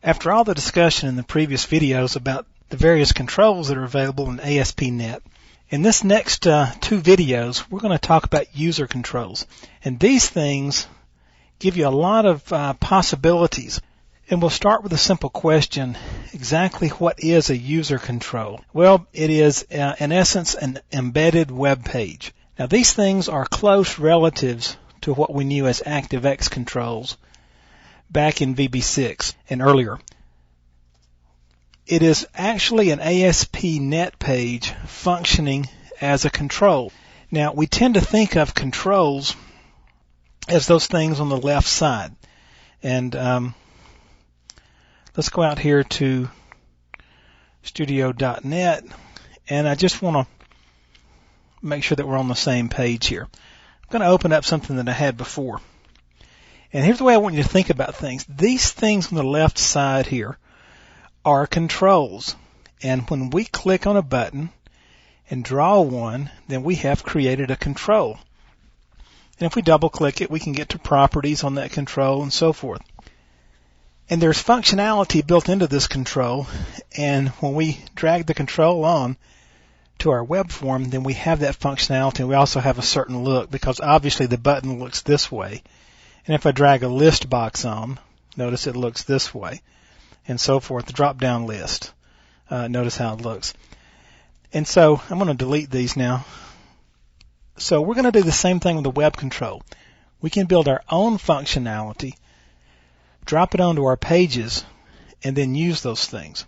After all the discussion in the previous videos about the various controls that are available in ASP.NET, in this next two videos, we're going to talk about user controls. And these things give you a lot of possibilities. And we'll start with a simple question. Exactly what is a user control? Well, it is, in essence, an embedded web page. Now, these things are close relatives to what we knew as ActiveX controls back in VB6 and earlier. It is actually an ASP.NET page functioning as a control. Now, we tend to think of controls as those things on the left side. And let's go out here to Studio.NET, and I just want to make sure that we're on the same page here. I'm going to open up something that I had before. And here's the way I want you to think about things. These things on the left side here are controls. And when we click on a button and draw one, then we have created a control. And if we double click it, we can get to properties on that control and so forth. And there's functionality built into this control. And when we drag the control on to our web form, then we have that functionality. And we also have a certain look because obviously the button looks this way. And if I drag a list box on, notice it looks this way, and so forth, the drop-down list. Notice how it looks. And so I'm going to delete these now. So we're going to do the same thing with the web control. We can build our own functionality, drop it onto our pages, and then use those things.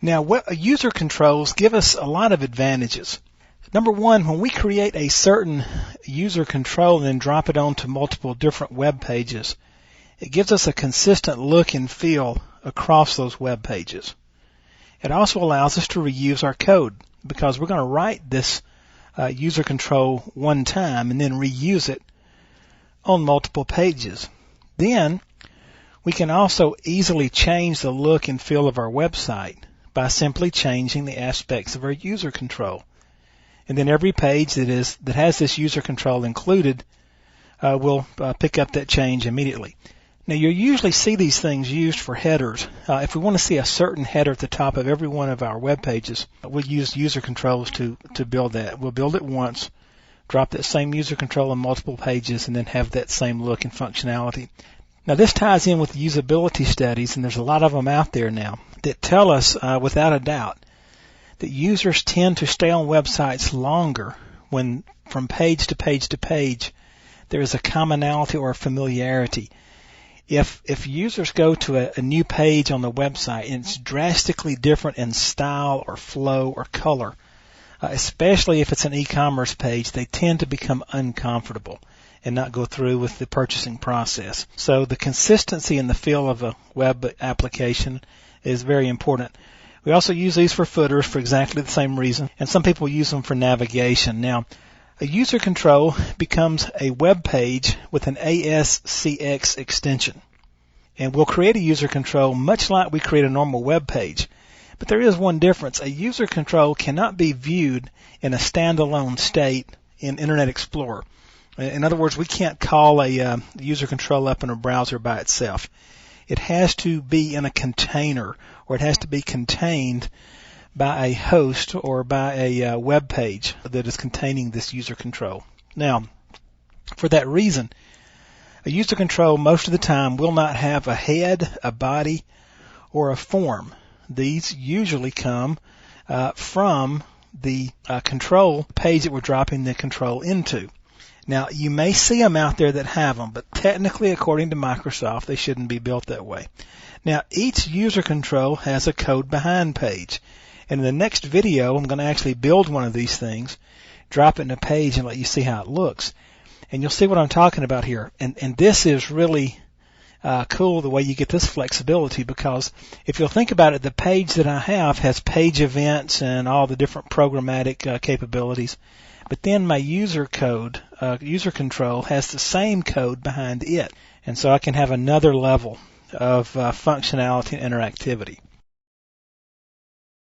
Now, user controls give us a lot of advantages. Number one, when we create a certain user control and then drop it onto multiple different web pages, it gives us a consistent look and feel across those web pages. It also allows us to reuse our code because we're going to write this user control one time and then reuse it on multiple pages. Then we can also easily change the look and feel of our website by simply changing the aspects of our user control. And then every page that has this user control included will pick up that change immediately. Now, you'll usually see these things used for headers. If we want to see a certain header at the top of every one of our web pages, we'll use user controls to build that. We'll build it once, drop that same user control on multiple pages, and then have that same look and functionality. Now, this ties in with the usability studies, and there's a lot of them out there now that tell us without a doubt that users tend to stay on websites longer when from page to page to page there is a commonality or a familiarity. If users go to a new page on the website and it's drastically different in style or flow or color, especially if it's an e-commerce page, they tend to become uncomfortable and not go through with the purchasing process. So the consistency and the feel of a web application is very important. We also use these for footers for exactly the same reason, and some people use them for navigation. Now, a user control becomes a web page with an ASCX extension. And we'll create a user control much like we create a normal web page. But there is one difference. A user control cannot be viewed in a standalone state in Internet Explorer. In other words, we can't call a user control up in a browser by itself. It has to be in a container, or it has to be contained by a host or by a web page that is containing this user control. Now, for that reason, a user control most of the time will not have a head, a body, or a form. These usually come from the control page that we're dropping the control into. Now, you may see them out there that have them, but technically, according to Microsoft, they shouldn't be built that way. Now, each user control has a code behind page. And in the next video, I'm going to actually build one of these things, drop it in a page, and let you see how it looks. And you'll see what I'm talking about here. And this is really cool the way you get this flexibility, because if you'll think about it, the page that I have has page events and all the different programmatic capabilities. But then my user code, user control, has the same code behind it. And so I can have another level of functionality and interactivity.